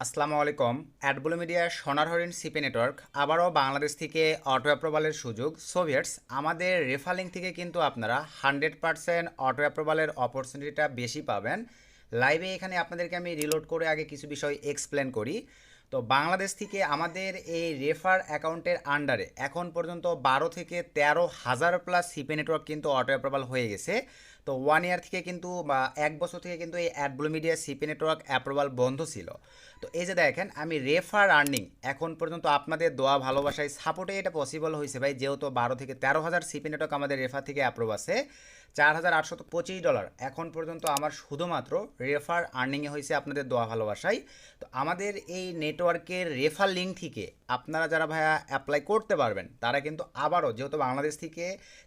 আসসালামু আলাইকুম। অ্যাডব্লু মিডিয়া সোনার হরিণ সিপি নেটওয়ার্ক আবারও বাংলাদেশ থেকে অটো অ্যাপ্রুভালের সুযোগ। সোভিয়েটস আমাদের রেফালিং থেকে কিন্তু আপনারা 100% অটো অ্যাপ্রুভালের অপরচুনিটিটা বেশি পাবেন। লাইভে এখানে আপনাদেরকে আমি রিলোড করে আগে কিছু বিষয় এক্সপ্লেন করি। তো বাংলাদেশ থেকে আমাদের এই রেফার অ্যাকাউন্টের আন্ডারে এখন পর্যন্ত 12 থেকে 13 হাজার প্লাস সিপি নেটওয়ার্ক কিন্তু অটো অ্যাপ্রুভাল হয়ে গেছে। তো 1 ইয়ার থেকে কিন্তু বা 1 বছর থেকে কিন্তু এই অ্যাডব্লু মিডিয়া সিপি নেটওয়ার্ক অ্যাপ্রুভাল বন্ধ ছিল। তো এই যে দেখেন আমি রেফার আর্নিং এখন পর্যন্ত আপনাদের দোয়া ভালোবাসায় সাপোর্টে এটা পসিবল হয়েছে ভাই, যেহেতু 12 থেকে 13 হাজার সিপি নেটওয়ার্ক আমাদের রেফার থেকে অ্যাপ্রুভ আছে। $4,825 এখন পর্যন্ত আমার শুধুমাত্র রেফার আর্নিংয়ে হয়েছে আপনাদের দোয়া ভালোবাসায়। তো আমাদের এই নেটওয়ার্কের রেফার লিঙ্ক থেকে আপনারা যারা ভাইয়া অ্যাপ্লাই করতে পারবেন তারা কিন্তু আবারও, যেহেতু বাংলাদেশ থেকে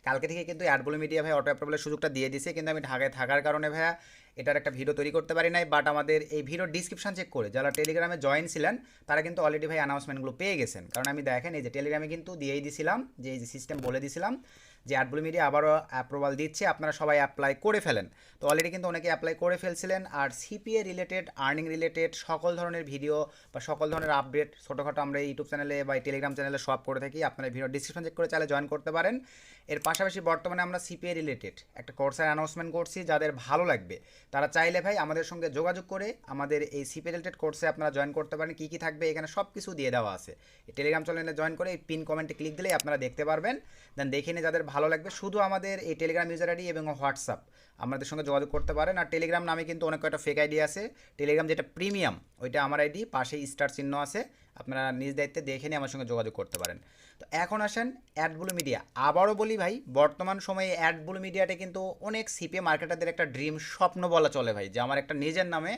কালকে থেকে কিন্তু অ্যাডব্লু মিডিয়া ভাই অটো অ্যাপ্রুভালের সুযোগটা দিয়ে দিছে, কিন্তু আমি ঢাকায় থাকার কারণে ভাইয়া এটার একটা ভিডিও তৈরি করতে পারি নাই। বাট আমাদের এই ভিডিও ডিসক্রিপশন চেক করে যারা টেলিগ্রামে জয়েন ছিলেন তারা কিন্তু অলরেডি ভাই অ্যানাউন্সমেন্টগুলো পেয়ে গেছেন। কারণ আমি দেখেন এই যে টেলিগ্রামে কিন্তু দিয়েই দিছিলাম, যে এই যে সিস্টেম বলে দিছিলাম যে অ্যাডব্লু মিডিয়া আবারও অ্যাপ্রুভাল দিচ্ছে, আপনারা সবাই অ্যাপ্লাই করে ফেলেন। তো অলরেডি কিন্তু অনেকে অ্যাপ্লাই করে ফেলছিলেন। আর সিপিএ রিলেটেড, আর্নিং রিলেটেড সকল ধরনের ভিডিও বা সকল ধরনের আপডেট ছোটোখাটো আমরা ইউটিউব চ্যানেলে বা টেলিগ্রাম চ্যানেলে সব করে থাকি। আপনারা ভিডিও ডিসক্রিপশন চেক করে চাইলে জয়েন করতে পারেন। এর পাশাপাশি বর্তমানে আমরা সিপিএ রিলেটেড একটা কোর্সের অ্যানাউন্সমেন্ট করছি, যাদের ভালো লাগবে তারা চাইলে ভাই আমাদের সঙ্গে যোগাযোগ করে আমাদের এই সিপিএ রিলেটেড কোর্সে আপনারা জয়েন করতে পারেন। কী কী থাকবে এখানে সব কিছু দিয়ে দেওয়া আছে। এই টেলিগ্রাম চ্যানেলে জয়েন করে এই পিন কমেন্টে ক্লিক দিলেই আপনারা দেখতে পারবেন। দেন দেখে নিয়ে যাদের ভালো লাগবে শুধু আমাদের এই টেলিগ্রাম ইউজার আইডি এবং হোয়াটসঅ্যাপ আমাদের সঙ্গে যোগাযোগ করতে পারেন। আর টেলিগ্রাম নামে কিন্তু অনেক কয়েকটা ফেক আইডি আছে। টেলিগ্রাম যেটা প্রিমিয়াম ওইটা আমার আইডি, পাশে স্টার চিহ্ন আছে, আপনারা নিজ দায়িত্বে দেখে নিয়ে আমার সঙ্গে যোগাযোগ করতে পারেন। তো এখন আসেন অ্যাডব্লু মিডিয়া। আবারও বলি ভাই, বর্তমান সময়ে অ্যাডব্লু মিডিয়াটা কিন্তু অনেক সিপিএ মার্কেটারদের একটা ড্রিম স্বপ্ন বলা চলে ভাই, যে আমার একটা নিজের নামে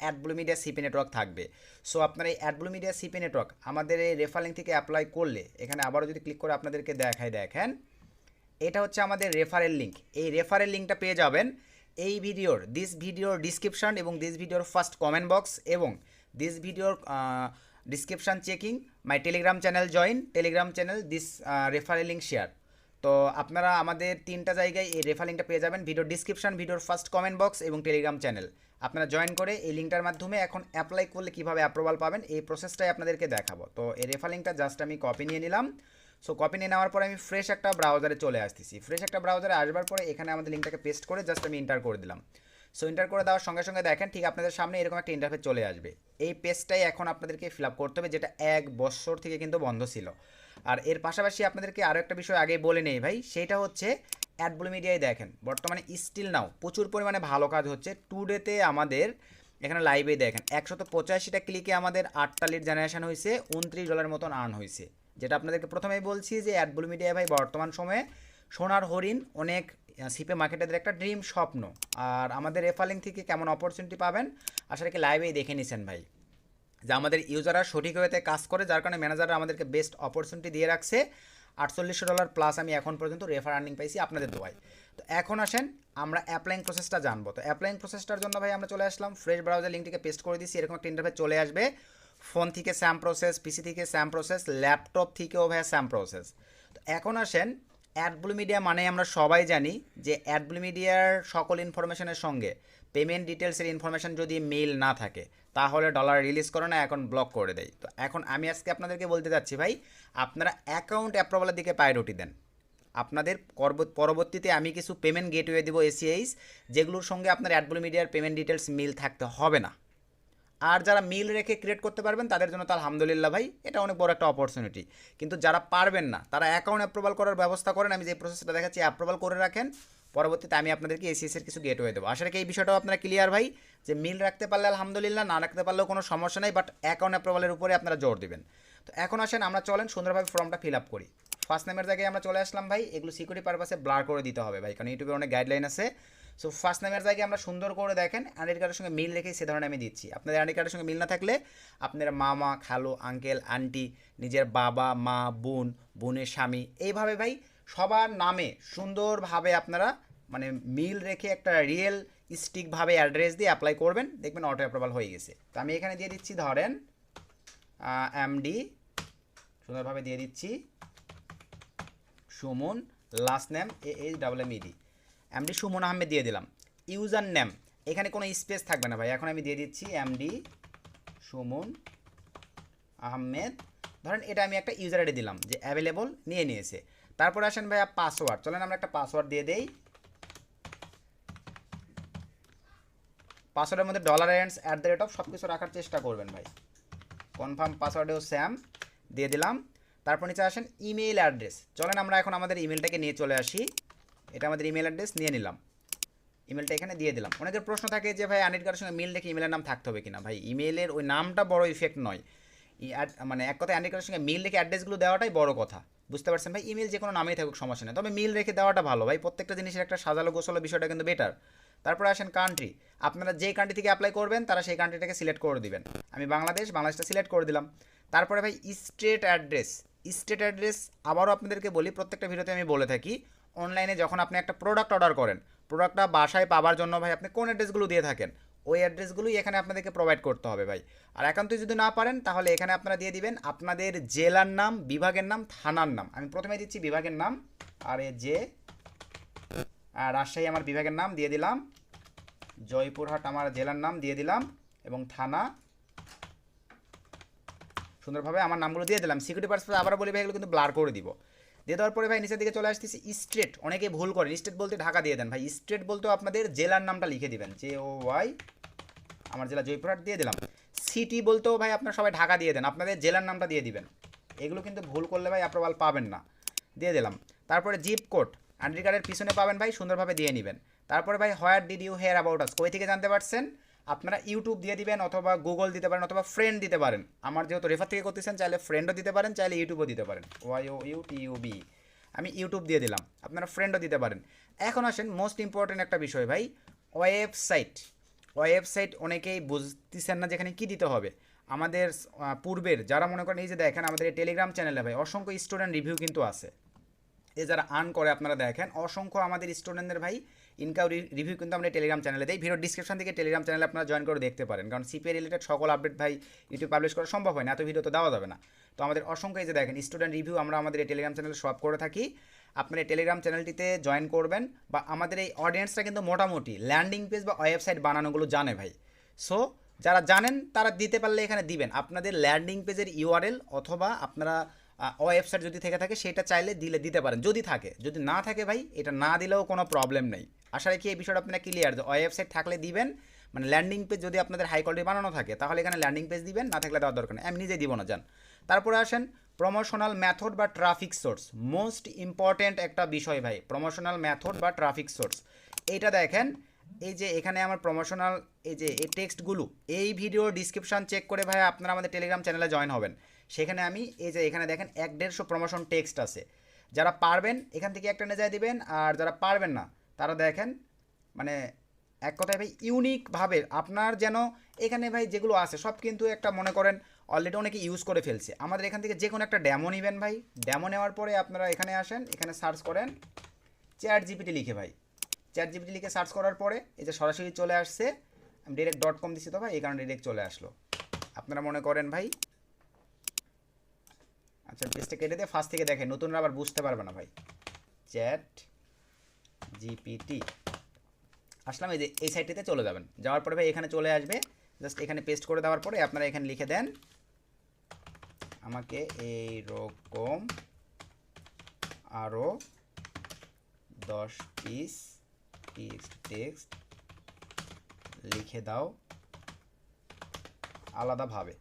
অ্যাডব্লু মিডিয়া সিপি নেটওয়ার্ক থাকবে। সো আপনার এই অ্যাডব্লু মিডিয়া সিপি নেটওয়ার্ক আমাদের এই রেফার থেকে অ্যাপ্লাই করলে এখানে আবারও যদি ক্লিক করে আপনাদেরকে দেখায়, দেখেন এটা হচ্ছে আমাদের রেফারেল লিঙ্ক। এই রেফারেল লিঙ্কটা পেয়ে যাবেন এই দিস ভিডিওর ডিসক্রিপশন এবং দিস ভিডিওর ফার্স্ট কমেন্ট বক্স এবং দিস ভিডিওর description checking my Telegram channel join Telegram channel this referral link share. তো আপনারা আমাদের তিনটা জায়গায় এই রেফার লিঙ্কটা পেয়ে যাবেন, ভিডিও ডিসক্রিপশন, ভিডিওর ফার্স্ট কমেন্ট বক্স এবং টেলিগ্রাম চ্যানেল। আপনারা জয়েন করে এই লিঙ্কটার মাধ্যমে এখন অ্যাপ্লাই করলে কীভাবে অ্যাপ্রুভাল পাবেন এই প্রসেসটাই আপনাদেরকে দেখাবো। তো এই রেফার লিঙ্কটা জাস্ট আমি কপি নিয়ে নিলাম। সো কপি নিয়ে নেওয়ার পরে আমি ফ্রেশ একটা ব্রাউজারে চলে আসতেছি। ফ্রেশ একটা ব্রাউজারে আসবার পরে এখানে আমাদের লিঙ্কটাকে পেস্ট করে জাস্ট আমি এন্টার করে দিলাম। সো এন্টার করে দেওয়ার সঙ্গে সঙ্গে দেখেন ঠিক আপনাদের সামনে এরকম একটা ইন্টারফেস চলে আসবে। এই পেজটাই এখন আপনাদেরকে ফিল আপ করতে হবে, যেটা 1 বছর থেকে কিন্তু বন্ধ ছিল। আর এর পাশাপাশি আপনাদেরকে আরও একটা বিষয় আগে বলে নেই ভাই, সেটা হচ্ছে অ্যাডব্লু মিডিয়ায় দেখেন বর্তমানে স্টিল নাও প্রচুর পরিমাণে ভালো কাজ হচ্ছে। টুডেতে আমাদের এখানে লাইভে দেখেন 185টা ক্লিকে আমাদের 8টা লিড জেনারেশন হয়েছে, $29 মতন আর্ন হয়েছে। যেটা আপনাদেরকে প্রথমেই বলছি যে অ্যাডব্লু মিডিয়া ভাই বর্তমান সময়ে সোনার হরিণ অনেক সিপে মার্কেটারদের একটা ড্রিম স্বপ্ন। আর আমাদের রেফারিং থেকে কেমন অপরচুনিটি পাবেন আসলে কি লাইভেই দেখে নিছেন ভাই, যে আমাদের ইউজাররা সঠিক হয়েতে কাজ করে, যার কারণে ম্যানেজাররা আমাদেরকে বেস্ট অপরচুনিটি দিয়ে রাখছে। $48 প্লাস আমি এখন পর্যন্ত রেফার আর্নিং পাইছি আপনাদের দোয়ায়। তো এখন আসেন আমরা অ্যাপ্লাইং প্রসেসটা জানবো। তো অ্যাপ্লাইং প্রসেসটার জন্য ভাই আমরা চলে আসলাম, ফ্রেশ ব্রাউজার লিঙ্কটিকে পেস্ট করে দিচ্ছি, এরকম একটা ইন্টারফেস চলে আসবে। ফোন থেকে স্যাম প্রসেস, পিসি থেকে স্যাম প্রসেস, ল্যাপটপ থেকেও ভাই স্যাম প্রসেস। তো এখন আসেন অ্যাডব্লু মিডিয়া মানে আমরা সবাই জানি যে অ্যাডব্লু মিডিয়ার সকল ইনফরমেশনের সঙ্গে পেমেন্ট ডিটেলসের ইনফরমেশন যদি মেইল না থাকে তাহলে ডলার রিলিজ করে না, এখন ব্লক করে দেয়। তো এখন আমি আজকে আপনাদেরকে বলতে যাচ্ছি ভাই, আপনারা অ্যাকাউন্ট অ্যাপ্রুভালের দিকে প্রায়োরিটি দেন। আপনাদের পরবর্তীতে আমি কিছু পেমেন্ট গেটওয়ে দেবো এসিআইস, যেগুলোর সঙ্গে আপনার অ্যাডব্লু মিডিয়ার পেমেন্ট ডিটেলস মিল থাকতে হবে না। আর যারা মিল রেখে ক্রিয়েট করতে পারবেন তাদের জন্য তো আলহামদুলিল্লাহ ভাই, এটা অনেক বড় একটা অপরচুনিটি। কিন্তু যারা পারবেন না তারা অ্যাকাউন্ট অ্যাপ্রুভাল করার ব্যবস্থা করেন, আমি যে প্রসেসটা দেখাচ্ছি অ্যাপ্রুভাল করে রাখেন, পরবর্তীতে আমি আপনাদেরকে এসিএসের কিছু গেটওয়ে দেবো। আসলে কি এই বিষয়টাও আপনারা ক্লিয়ার ভাই, যে মিল রাখতে পারলে আলহামদুলিল্লাহ, না রাখতে পারলেও কোনো সমস্যা নেই, বাট অ্যাকাউন্ট অ্যাপ্রুভালের উপরে আপনারা জোর দেবেন। তো এখন আসেন আমরা চলেন সুন্দরভাবে ফর্মটা ফিল আপ করি। ফার্স্ট নেমের জায়গায় আমরা চলে আসলাম ভাই, এগুলো সিকিউরিটি পারপাসে ব্লার করে দিতে হবে ভাই, কারণ ইউটিউবে অনেক গাইডলাইন আছে। সো ফার্স্ট নেমের জায়গায় আমরা সুন্দর করে দেখেন আইডেন্টি কার্ডের সঙ্গে মিল রেখেই সে ধরনের আমি দিচ্ছি। আপনাদের আইডেন্টি কার্ডের সঙ্গে মিল না থাকলে আপনার মামা, খালু, আঙ্কেল, আন্টি, নিজের বাবা, মা, বোন, বোনের স্বামী, এইভাবে ভাই সবার নামে সুন্দরভাবে আপনারা মানে মিল রেখে একটা রিয়েল স্টিকভাবে অ্যাড্রেস দিয়ে অ্যাপ্লাই করবেন, দেখবেন অটো অ্যাপ্রুভাল হয়ে গেছে। তো আমি এখানে দিয়ে দিচ্ছি ধরেন এমডি, সুন্দরভাবে দিয়ে দিচ্ছি Suman, last name AHMMED, MD Suman Ahmed দিয়ে দিলাম। ইউজার নেম এখানে কোনো স্পেস থাকবে না ভাই, এখন আমি দিয়ে দিচ্ছি এমডি সুমন আহমেদ, ধরেন এটা আমি একটা ইউজার আইডি দিলাম যে অ্যাভেলেবল নিয়ে নিয়েছে। তারপর আসেন ভাইয়া পাসওয়ার্ড, চলেন আমরা একটা পাসওয়ার্ড দিয়ে দেই। পাসওয়ার্ডের মধ্যে $@ সব কিছু রাখার চেষ্টা করবেন ভাই। কনফার্ম পাসওয়ার্ডেও স্যাম দিয়ে দিলাম। তারপর নিচে আসেন ইমেইল অ্যাড্রেস, চলেন আমরা এখন আমাদের ইমেলটাকে নিয়ে চলে আসি। এটা আমাদের ইমেল অ্যাড্রেস নিয়ে নিলাম, ইমেলটা এখানে দিয়ে দিলাম। অনেকের প্রশ্ন থাকে যে ভাই আনএড কার্ডের সঙ্গে মিল রেখে ইমেলের নাম থাকতে হবে কিনা। ভাই ইমেলের ওই নামটা বড় ইফেক্ট নয়, মানে এক কথায় আনএড কার্ডের সঙ্গে মিল রেখে অ্যাড্রেসগুলো দেওয়াটাই বড় কথা, বুঝতে পারছেন ভাই। ইমেল যে কোনো নামেই থাকুক সমস্যা নেই, তবে মিল রেখে দেওয়াটা ভালো ভাই। প্রত্যেকটা জিনিসের একটা সাজালো গোছালো বিষয়টা কিন্তু বেটার। তারপরে আসেন কান্ট্রি, আপনারা যে কান্ট্রি থেকে অ্যাপ্লাই করবেন তারা সেই কান্ট্রিটাকে সিলেক্ট করে দিবেন। আমি বাংলাদেশটা সিলেক্ট করে দিলাম। তারপরে ভাই স্টেট অ্যাড্রেস, স্টেট অ্যাড্রেস আবারও আপনাদেরকে বলি, প্রত্যেকটা ভিডিওতে আমি বলে থাকি, অনলাইনে যখন আপনি একটা প্রোডাক্ট অর্ডার করেন, প্রোডাক্টটা বাসায় পাওয়ার জন্য ভাই আপনি কোন অ্যাড্রেসগুলো দিয়ে থাকেন, ওই অ্যাড্রেসগুলোই এখানে আপনাদেরকে প্রোভাইড করতে হবে ভাই। আর একান্তই যদি না পারেন তাহলে এখানে আপনারা দিয়ে দিবেন আপনাদের জেলার নাম, বিভাগের নাম, থানার নাম। আমি প্রথমে দিচ্ছি বিভাগের নাম, আর যে রাজশাহী আমার বিভাগের নাম দিয়ে দিলাম, জয়পুরহাট আমার জেলার নাম দিয়ে দিলাম, এবং থানা সুন্দরভাবে আমার নামগুলো দিয়ে দিলাম। সিকিউরিটি পারপাসে আবার বলি ভাই এগুলো কিন্তু ব্লার করে দিব। দিয়ে দেওয়ার পরে ভাই নিচের দিকে চলে আসতেছি স্টেট, অনেকে ভুল করেন, স্টেট বলতে ঢাকা দিয়ে দেন ভাই। স্টেট বলতেও আপনাদের জেলার নামটা লিখে দিবেন, JOY আমার জেলা জয়পুরহাট দিয়ে দিলাম। সিটি বলতেও ভাই আপনারা সবাই ঢাকা দিয়ে দেন, আপনাদের জেলার নামটা দিয়ে দিবেন। এগুলো কিন্তু ভুল করলে ভাই অ্যাপ্রুভাল পাবেন না, দিয়ে দিলাম। তারপরে জিপ কোড আইডেন্টি কার্ডের পিছনে পাবেন ভাই, সুন্দরভাবে দিয়ে নেবেন। তারপরে ভাই where did you hear about us, কই থেকে জানতে পারছেন, আপনারা ইউটিউব দিয়ে দিবেন, অথবা গুগল দিতে পারেন, অথবা ফ্রেন্ড দিতে পারেন। আমার যেহেতু রেফার থেকে করতেছেন, চাইলে ফ্রেন্ডও দিতে পারেন, চাইলে ইউটিউবও দিতে পারেন, YOUTUB। আমি ইউটিউব দিয়ে দিলাম, আপনারা ফ্রেন্ডও দিতে পারেন। এখন আসেন মোস্ট ইম্পর্টেন্ট একটা বিষয় ভাই, ওয়েবসাইট। ওয়েবসাইট অনেকেই বুঝতেছেন না যেখানে কী দিতে হবে। আমাদের পূর্বের যারা মনে করেন, এই যে দেখেন আমাদের এই টেলিগ্রাম চ্যানেলে ভাই অসংখ্য স্টুডেন্ট রিভিউ কিন্তু আছে, এ যারা আর্ন করে আপনারা দেখেন, অসংখ্য আমাদের স্টুডেন্টদের ভাই ইনকাম রিভিউ কিন্তু আমরা টেলিগ্রাম চ্যানেলে দেই। ভিডিও ডিসক্রিপশন থেকে টেলিগ্রাম চ্যানেলে আপনারা জয়েন করে দেখতে পারেন, কারণ সিপিএ রিলেটেড সকল আপডেট ভাই ইউটিউব পাবলিশ করা সম্ভব হয় না, এত ভিডিও তো দেওয়া যাবে না। তো আমাদের অসংখ্য এই যে দেখেন স্টুডেন্ট রিভিউ আমরা আমাদের এই টেলিগ্রাম চ্যানেলে সব করে থাকি। আপনারা এই টেলিগ্রাম চ্যানেলটিতে জয়েন করবেন, বা আমাদের এই অডিয়েন্সটা কিন্তু মোটামুটি ল্যান্ডিং পেজ বা ওয়েবসাইট বানানোগুলো জানে ভাই। সো যারা জানেন তারা দিতে পারলে এখানে দিবেন আপনাদের ল্যান্ডিং পেজের ইউআরএল, অথবা আপনারা ওয়েবসাইট যদি থেকে থাকে সেটা চাইলে দিতে পারেন, যদি থাকে। যদি না থাকে ভাই এটা না দিলেও কোনো প্রবলেম নেই। আশা রাখি এই বিষয়টা আপনারা ক্লিয়ার, যে ওয়েবসাইট থাকলে দিবেন, মানে ল্যান্ডিং পেজ যদি আপনাদের হাই কোয়ালিটি বানানো থাকে তাহলে এখানে ল্যান্ডিং পেজ দিবেন, না থাকলে দেওয়ার দরকার নেই, আমি নিজেই দিব না যান। তারপরে আসেন প্রমোশনাল মেথড বা ট্রাফিক সোর্স, মোস্ট ইম্পর্ট্যান্ট একটা বিষয় ভাই, প্রমোশনাল মেথড বা ট্রাফিক সোর্স। এইটা দেখেন, এই যে এখানে আমার প্রমোশনাল এই যে এই টেক্সটগুলো, এই ভিডিও ডিসক্রিপশন চেক করে ভাই আপনারা আমাদের টেলিগ্রাম চ্যানেলে জয়েন হবেন। সেখানে আমি এই যে এখানে দেখেন 150 প্রমোশন টেক্সট আছে, যারা পারবেন এখান থেকে একটা নিয়ে দিবেন, আর যারা পারবেন না তারা দেখেন, মানে এক কথায় ভাই ইউনিকভাবে আপনার যেন এখানে ভাই যেগুলো আছে সব কিন্তু একটা মনে করেন অলরেডি অনেকে ইউজ করে ফেলছে। আমাদের এখান থেকে যে কোনো একটা ডেমো নেবেন ভাই, ডেমো নেওয়ার পরে আপনারা এখানে আসেন, এখানে সার্চ করেন ChatGPT লিখে ভাই, ChatGPT লিখে সার্চ করার পরে এই যে সরাসরি চলে আসছে। আমি ডিরেক্ট .com দিচ্ছি তো ভাই, এই কারণে ডিরেক্ট চলে আসলো। আপনারা মনে করেন ভাই, আচ্ছা পেজটা কেটে দিয়ে ফার্স্ট থেকে দেখেন, নতুনরা আবার বুঝতে পারবে না ভাই। ChatGPT আসলাম, এই যে এই সাইটটিতে চলে যাবেন, যাওয়ার পরে ভাই এখানে চলে আসবে, জাস্ট এখানে পেস্ট করে দেওয়ার পরে আপনারা এখানে লিখে দেন আমাকে এই রকম আরও 10 পিস টেক্সট লিখে দাও আলাদাভাবে।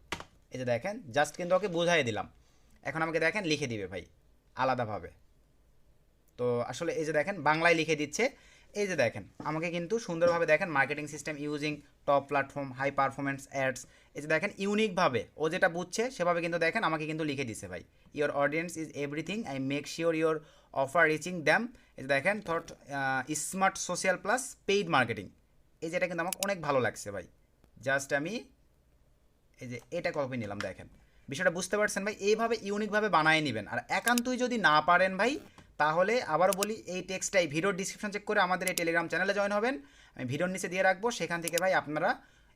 এই যে দেখেন জাস্ট কিন্তু ওকে বুঝাই দিলাম, এখন আমাকে দেখেন লিখে দিবে ভাই আলাদাভাবে। তো আসলে এই যে দেখেন বাংলায় লিখে দিচ্ছে, এই যে দেখেন আমাকে কিন্তু সুন্দরভাবে দেখেন marketing system using top platform high performance ads, এই যে দেখেন ইউনিকভাবে ও যেটা বুঝছে সেভাবে কিন্তু দেখেন আমাকে কিন্তু লিখে দিছে ভাই। Your audience is everything, I make sure your offer reaching them. এই যে দেখেন thought smart social plus paid marketing, এই যেটা কিন্তু আমাকে অনেক ভালো লাগছে ভাই। জাস্ট আমি এই যে এটা কপি নিলাম, দেখেন বিষয়টা বুঝতে পারছেন ভাই। এইভাবে ইউনিকভাবে বানিয়ে নেবেন, আর একান্তই যদি না পারেন ভাই তাহলে আবারও বলি এই টেক্সটটাই ভিডিওর ডিসক্রিপশন চেক করে আমাদের এই টেলিগ্রাম চ্যানেলে জয়েন হবেন, আমি ভিডিওর নিচে দিয়ে রাখবো, সেখান থেকে ভাই আপনারা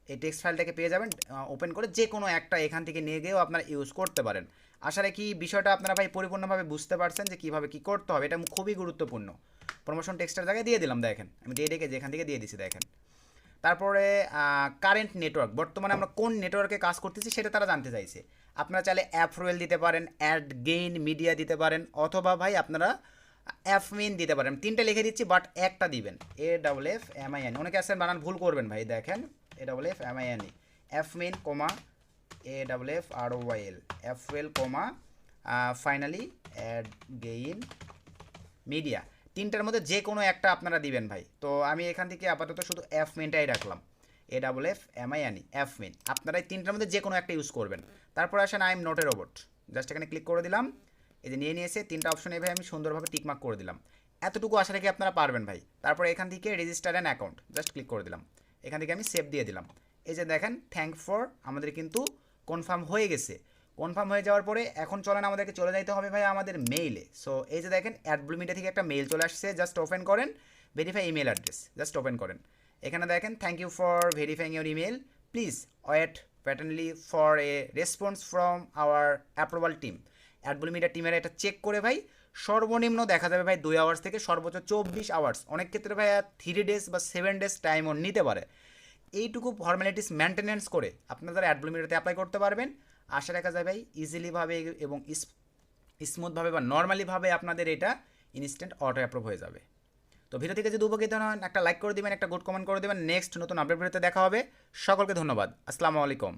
এই টেক্সট ফাইলটাকে পেয়ে যাবেন, ওপেন করে যে কোনো একটা এখান থেকে নিয়ে গিয়েও আপনারা ইউজ করতে পারেন। আশা রাখি বিষয়টা আপনারা ভাই পরিপূর্ণভাবে বুঝতে পারছেন যে কীভাবে কী করতে হবে, এটা খুবই গুরুত্বপূর্ণ। প্রমোশন টেক্সটের জায়গায় দিয়ে দিলাম, দেখেন আমি দিয়ে ডেকে যেখান থেকে দিয়ে দিচ্ছি দেখেন। তারপরে কারেন্ট নেটওয়ার্ক, বর্তমানে আমরা কোন নেটওয়ার্কে কাজ করতেছি সেটা তারা জানতে চাইছে। আপনারা চাইলে অ্যাপ রোয়েল দিতে পারেন, অ্যাড গেইন মিডিয়া দিতে পারেন, অথবা ভাই আপনারা অ্যাফমিন দিতে পারেন। তিনটে লিখে দিচ্ছি, বাট একটা দিবেন, AFFMIN। অনেকে আছেন বানান ভুল করবেন ভাই, দেখেন AFFMIN, অ্যাফমিন কোমা AFFROYL, অ্যাফওয়েল comma finally ad gain media. তিনটার মধ্যে যে কোনো একটা আপনারা দিবেন ভাই। তো আমি এখান থেকে আপাতত শুধু অ্যাফমিনটাই রাখলাম, AFFMIN, অ্যাফমিন। আপনারা এই তিনটার মধ্যে যে কোনো একটা ইউজ করবেন। তারপর আসেন I am not a robot, just এখানে ক্লিক করে দিলাম, এই যে নিয়েছে তিনটা অপশন, এই ভাই আমি সুন্দরভাবে টিকমার্ক করে দিলাম। এতটুকু আশা রেখে আপনারা পারবেন ভাই। তারপর এখান থেকে register an account, just click করে দিলাম, এখান থেকে আমি সেভ দিয়ে দিলাম। এই যে দেখেন থ্যাংক ফর, আমাদের কিন্তু কনফার্ম হয়ে গেছে। কনফার্ম হয়ে যাওয়ার পরে এখন চলেন আমাদেরকে চলে যাইতে হবে ভাই আমাদের মেইলে। সো এই যে দেখেন অ্যাডব্লু মিডিয়া থেকে একটা মেইল চলে আসছে, জাস্ট ওপেন করেন, verify email address, just open করেন। এখানে দেখেন thank you for verifying your email, please wait patiently for a response from our approval team. অ্যাডব্লু মিডিয়া টিমের এটা চেক করে ভাই সর্বনিম্ন দেখা যাবে ভাই 2 আওয়ার্স থেকে সর্বোচ্চ 24 আওয়ার্স, অনেক ক্ষেত্রে ভাই 3 ডেজ বা 7 ডেজ টাইমও নিতে পারে। এইটুকু ফর্মালিটিস মেনটেনেন্স করে আপনারা অ্যাডব্লু মিডিয়াতে অ্যাপ্লাই করতে পারবেন। আশা রাখা যায় ভাই ইজিলিভাবে এবং স্মুথভাবে বা নর্মালিভাবে আপনাদের এটা ইনস্ট্যান্ট অটো অ্যাপ্রুভ হয়ে যাবে। তো ভিডিও থেকে যদি উপকৃত হন একটা লাইক করে দেবেন, একটা গুড কমেন্ট করে দেবেন। নেক্সট নতুন আপডেট ভিডিওতে দেখা হবে। সকলকে ধন্যবাদ, আসসালামু আলাইকুম।